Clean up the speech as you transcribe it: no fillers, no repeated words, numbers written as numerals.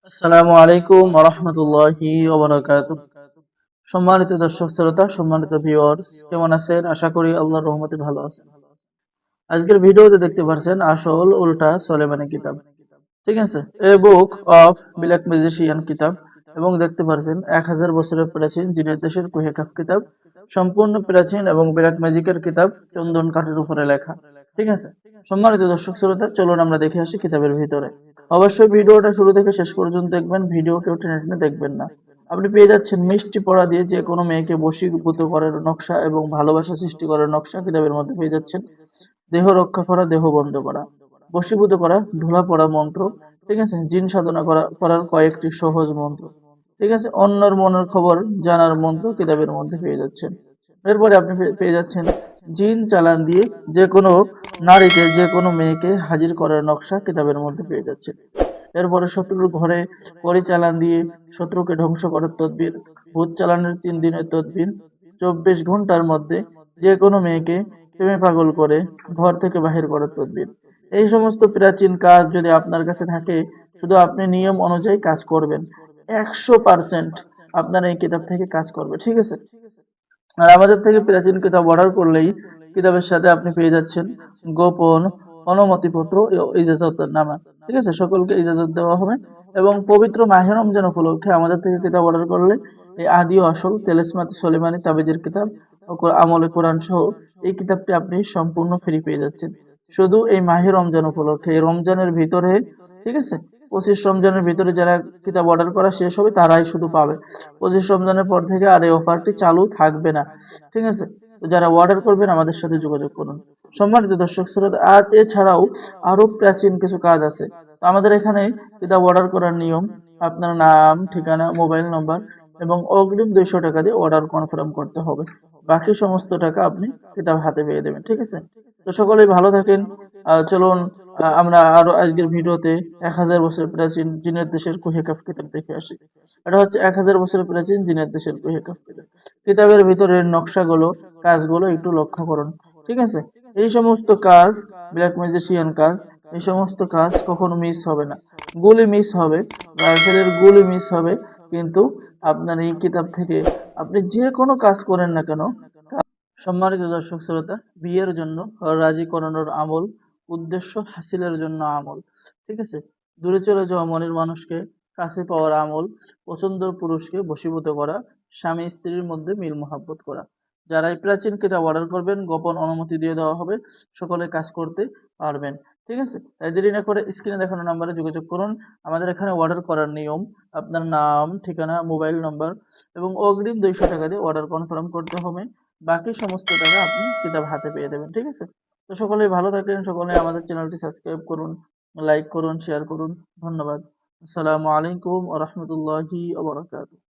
আসসালামু আলাইকুম ওয়া রাহমাতুল্লাহি ওয়া বারাকাতুহু। সম্মানিত দর্শক শ্রোতা, সম্মানিত ভিউয়ার্স, কেমন আছেন? আশা করি আল্লাহর রহমতে ভালো আছেন। আজকের ভিডিওতে দেখতে পাচ্ছেন আসল উল্টা সোলেমানি কিতাব। ঠিক আছে? এ বুক অফ ব্ল্যাক ম্যাজিশিয়ান কিতাব এবং দেখতে পাচ্ছেন 1000 বছরের প্রাচীন জিনের দেশের কুহেকাফ কিতাব, সম্পূর্ণ প্রাচীন এবং ব্ল্যাক ম্যাজিকের কিতাব, চন্দন কাঠের উপরে লেখা। ঠিক আছে? সম্মানিত দর্শক শ্রোতা, চলুন আমরা দেখে আসি কিতাবের ভিতরে। অবশ্যই ভিডিওটা শুরু থেকে শেষ পর্যন্ত দেখবেন, ভিডিও কেউ টেনে টেনে দেখবেন না। আপনি পেয়ে যাচ্ছেন মিষ্টি পড়া দিয়ে যে কোনো মেয়েকে বশীভূত করার নকশা এবং ভালোবাসা সৃষ্টি করার নকশা কিতাবের মধ্যে পেয়ে যাচ্ছেন। দেহ রক্ষা করা, দেহ বন্ধ করা, বশীভূত করা, ধুলা পড়া মন্ত্র, ঠিক আছে, জিন সাধনা করার কয়েকটি সহজ মন্ত্র, ঠিক আছে, অন্যর মনের খবর জানার মন্ত্র কিতাবের মধ্যে পেয়ে যাচ্ছেন। এরপরে আপনি পেয়ে যাচ্ছেন জিন চালান দিয়ে যে কোনো নারীকে, যে কোনো মেয়েকে হাজির করার নকশা কিতাবের মধ্যে পেয়ে যাচ্ছেন। এরপরে শত্রুর ঘরে পরিচালন দিয়ে শত্রুকে ধ্বংস করার তদবির, ভূত চালানের 3 দিনের তদবির, 24 ঘন্টার মধ্যে যে কোনো মেয়েকে প্রেমে পাগল করে ঘর থেকে বাহির করার তদবির। এই সমস্ত প্রাচীন কাজ যদি আপনার কাছে থাকে, শুধু আপনি নিয়ম অনুযায়ী কাজ করবেন, 100% আপনার এই কিতাব থেকে কাজ করবে। ঠিক আছে? আর আমাদের থেকে প্রাচীন কিতাব অর্ডার করলেই কিতাবের সাথে আপনি পেয়ে যাচ্ছেন গোপন অনুমতিপত্র ও ইজাজতনামা। ঠিক আছে? সকলকে ইজাজত দেওয়া হবে এবং পবিত্র মাহে রমজান উপলক্ষে আমাদের থেকে কিতাব অর্ডার করলে এই আদি ও আসল তেলেসমাত সলেমানি তাবিজের কিতাব ও আমলে কোরআন সহ এই কিতাবটি আপনি সম্পূর্ণ ফ্রি পেয়ে যাচ্ছেন। শুধু এই মাহে রমজান উপলক্ষে, এই রমজানের ভিতরে, ঠিক আছে, 25 রমজানের ভিতরে যারা কিতাব অর্ডার করা শেষ হবে তারাই শুধু পাবে। 25 রমজানের পর থেকে আর এই অফারটি চালু থাকবে না। ঠিক আছে? তো যারা অর্ডার করবেন আমাদের সাথে যোগাযোগ করুন। সম্মানিত দর্শক শ্রোতা, আর এছাড়াও আরো প্রাচীন কিছু কাজ আছে। তো আমাদের এখানে কিতাব অর্ডার করার নিয়ম, আপনার নাম, ঠিকানা, মোবাইল নম্বর এবং অগ্রিম 200 টাকা দিয়ে অর্ডার কনফার্ম করতে হবে। বাকি সমস্ত টাকা আপনি কিতাব হাতে পেয়ে দেবেন। ঠিক আছে? তো সকলেই ভালো থাকেন। চলুন আমরা আরো আজকের ভিডিওতে 1000 বছরের প্রাচীন জিনের দেশের কুহেকাফ কিতাব দেখে আসি। এটা হচ্ছে 1000 বছরের প্রাচীন জিনের দেশের কুহেকাফ কিতাব। কিতাবের ভিতরের নকশাগুলো, কাজগুলো একটু লক্ষ্য করুন। ঠিক আছে? এই সমস্ত কাজ, ব্ল্যাক ম্যাজিশিয়ান কাজ, এই সমস্ত কাজ কখনো মিস হবে না। গুলি মিস হবে, রাইফেলের গুলি মিস হবে, কিন্তু আপনার এই কিতাব থেকে আপনি যে কোনো কাজ করেন না কেন। সম্মানিত দর্শক শ্রোতা, বিয়ের জন্য রাজি করানোর আমল, উদ্দেশ্য হাসিলের জন্য আমল, ঠিক আছে, দূরে চলে যাওয়া মনের মানুষকে কাছে পাওয়ার আমল, পছন্দের পুরুষকে বশীভূত করা, স্বামী স্ত্রীর মধ্যে মিল মহাব্বত করা। যারা এই প্রাচীন কিতাব অর্ডার করবেন, গোপন অনুমতি দিয়ে দেওয়া হবে, সকলে কাজ করতে পারবেন। ঠিক আছে? তাই দেরি না করে স্ক্রিনে দেখানো নাম্বারে যোগাযোগ করুন। আমাদের এখানে অর্ডার করার নিয়ম, আপনার নাম, ঠিকানা, মোবাইল নম্বর এবং অগ্রিম 200 টাকা দিয়ে অর্ডার কনফার্ম করতে হবে। বাকি সমস্ত টাকা আপনি কিতাব হাতে পেয়ে দেবেন। ঠিক আছে? তো সকলেই ভালো থাকেন, সকলে আমাদের চ্যানেলটি সাবস্ক্রাইব করুন, লাইক করুন, শেয়ার করুন। ধন্যবাদ। আসসালামু আলাইকুম ওয়া রাহমাতুল্লাহি ওয়া বারাকাতুহু।